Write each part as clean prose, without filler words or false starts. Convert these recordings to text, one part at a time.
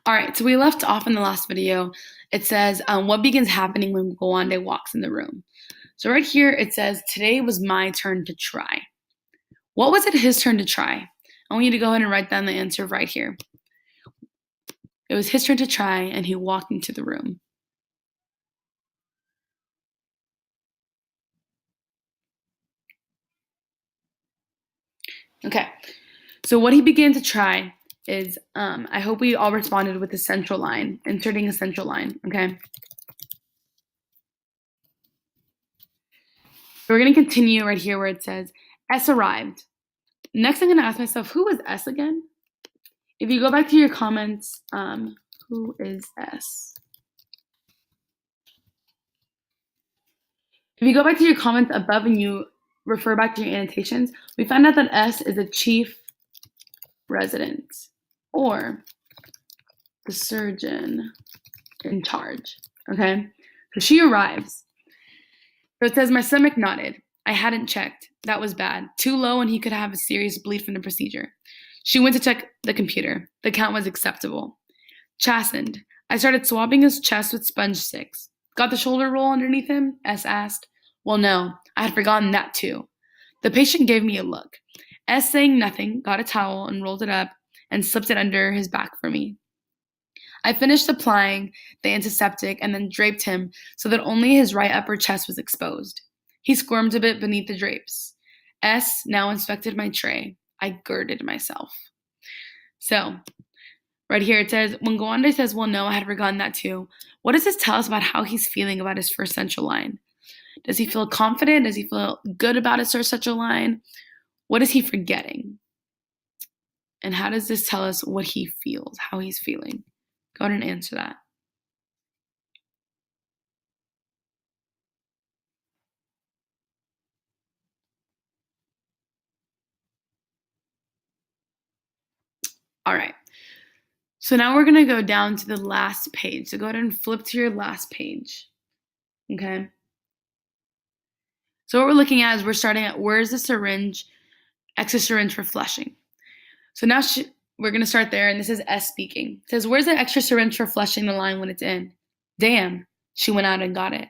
All right, so we left off in the last video. It says, what begins happening when Gowande walks in the room? So right here, it says, today was my turn to try. What was it his turn to try? I want you to go ahead and write down the answer right here. It was his turn to try, and he walked into the room. Okay, so what he began to try is, I hope we all responded with a central line, inserting a central line, okay? So we're going to continue right here where it says, S arrived. Next, I'm going to ask myself, who was S again? If you go back to your comments, who is S? If you go back to your comments above and you refer back to your annotations, we find out that S is a chief resident or the surgeon in charge, okay? So she arrives. So it says, my stomach nodded. I hadn't checked. That was bad. Too low and he could have a serious bleed from the procedure. She went to check the computer. The count was acceptable. Chastened. I started swabbing his chest with sponge sticks. Got the shoulder roll underneath him? S asked. Well, no, I had forgotten that too. The patient gave me a look. S, saying nothing, got a towel and rolled it up and slipped it under his back for me. I finished applying the antiseptic and then draped him so that only his right upper chest was exposed. He squirmed a bit beneath the drapes. S now inspected my tray. I girded myself. So, right here it says, when Gowande says, well, no, I had forgotten that too, what does this tell us about how he's feeling about his first central line? Does he feel confident? Does he feel good about his first central line? What is he forgetting? And how does this tell us what he feels, how he's feeling? Go ahead and answer that. All right. So now we're going to go down to the last page. So go ahead and flip to your last page. Okay. So what we're looking at is we're starting at where's the syringe, extra syringe for flushing. So now we're going to start there, and this is S speaking. It says, where's the extra syringe for flushing the line when it's in? Damn. She went out and got it.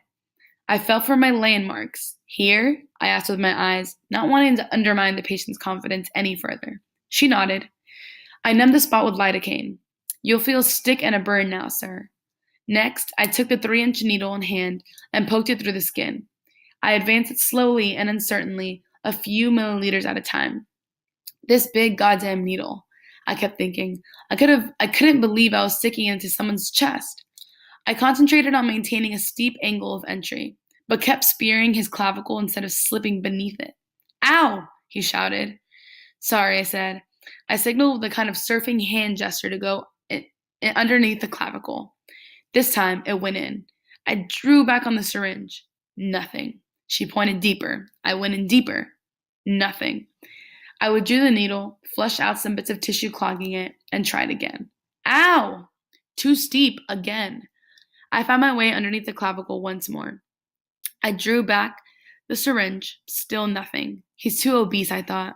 I felt for my landmarks. Here? I asked with my eyes, not wanting to undermine the patient's confidence any further. She nodded. I numbed the spot with lidocaine. You'll feel a stick and a burn now, sir. Next, I took the 3-inch needle in hand and poked it through the skin. I advanced it slowly and uncertainly, a few milliliters at a time. This big goddamn needle, I kept thinking. I couldn't believe I was sticking it into someone's chest. I concentrated on maintaining a steep angle of entry, but kept spearing his clavicle instead of slipping beneath it. Ow! He shouted. Sorry, I said. I signaled with a kind of surfing hand gesture to go underneath the clavicle. This time, it went in. I drew back on the syringe. Nothing. She pointed deeper. I went in deeper. Nothing. I withdrew the needle, flushed out some bits of tissue clogging it, and tried again. Ow! Too steep again. I found my way underneath the clavicle once more. I drew back the syringe. Still nothing. He's too obese, I thought.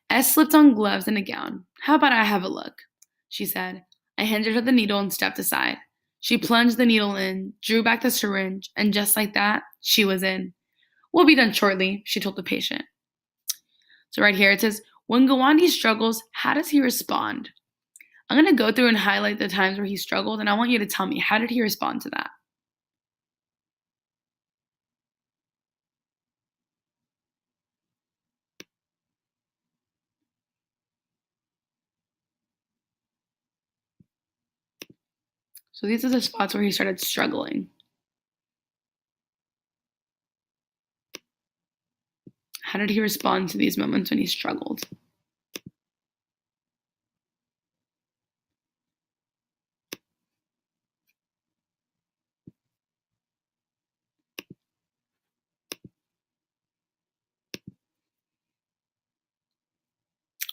S slipped on gloves and a gown. How about I have a look? She said. I handed her the needle and stepped aside. She plunged the needle in, drew back the syringe, and just like that, she was in. We'll be done shortly, she told the patient. So right here it says, when Gowande struggles, how does he respond? I'm going to go through and highlight the times where he struggled, and I want you to tell me, how did he respond to that? So these are the spots where he started struggling. How did he respond to these moments when he struggled?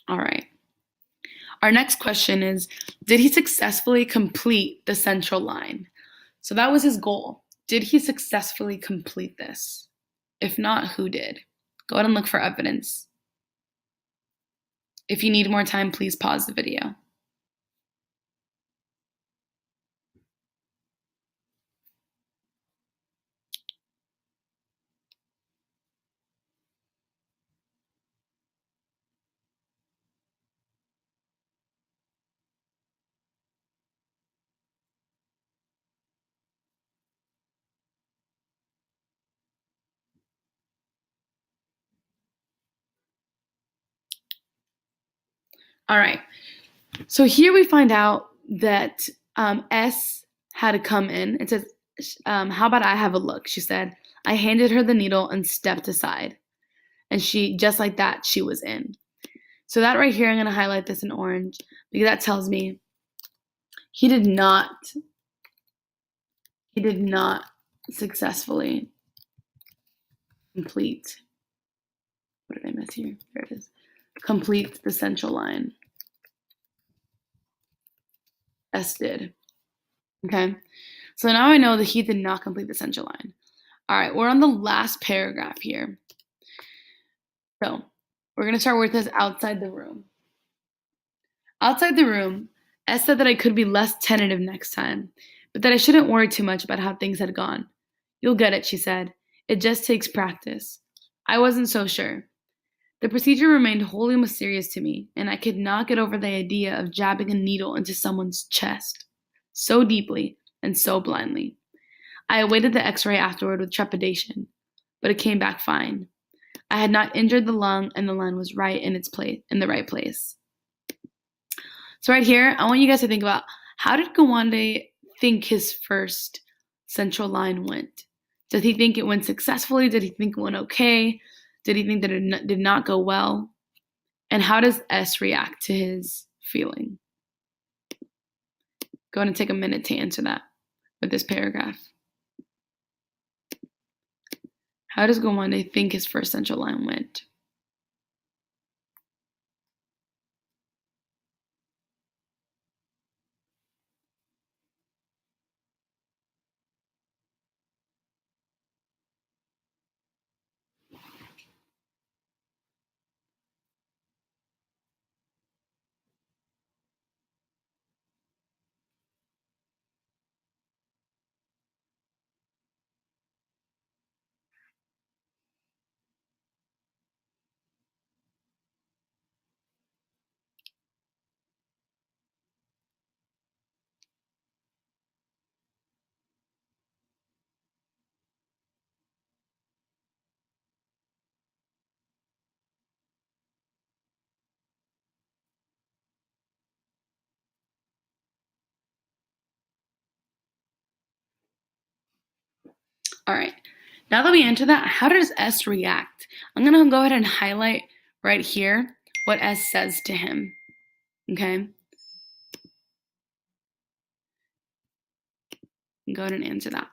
All right. Our next question is, did he successfully complete the central line? So that was his goal. Did he successfully complete this? If not, who did? Go ahead and look for evidence. If you need more time, please pause the video. All right. So here we find out that S had to come in. It says, how about I have a look? She said. I handed her the needle and stepped aside. And she, just like that, she was in. So that right here, I'm going to highlight this in orange because that tells me he did not successfully complete. What did I miss here? There it is. Complete the central line. S did. Okay. So now I know that he did not complete the central line. All right, we're on the last paragraph here. So we're going to start with this outside the room. Outside the room, S said that I could be less tentative next time, but that I shouldn't worry too much about how things had gone. You'll get it, she said. It just takes practice. I wasn't so sure. The procedure remained wholly mysterious to me, and I could not get over the idea of jabbing a needle into someone's chest so deeply and so blindly. I awaited the x-ray afterward with trepidation, but it came back fine. I had not injured the lung, and the line was right in its place, in the right place. So right here, I want you guys to think about, how did Gawande think his first central line went? Did he think it went successfully? Did he think it went okay? Did he think that it did not go well? And how does S react to his feeling? Go ahead and take a minute to answer that with this paragraph. How does Gawande think his first central line went? All right, now that we enter that, how does S react? I'm gonna go ahead and highlight right here what S says to him, okay? Go ahead and answer that.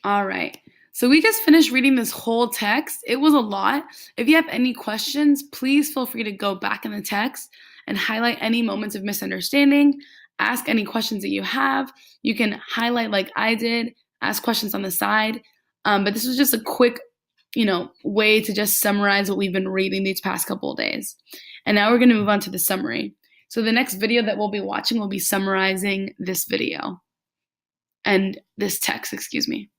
All right, so we just finished reading this whole text. It was a lot. If you have any questions, please feel free to go back in the text and highlight any moments of misunderstanding. Ask any questions that you have. You can highlight like I did, ask questions on the side. But this was just a quick, way to just summarize what we've been reading these past couple of days. And now we're going to move on to the summary. So the next video that we'll be watching will be summarizing this video and this text, excuse me.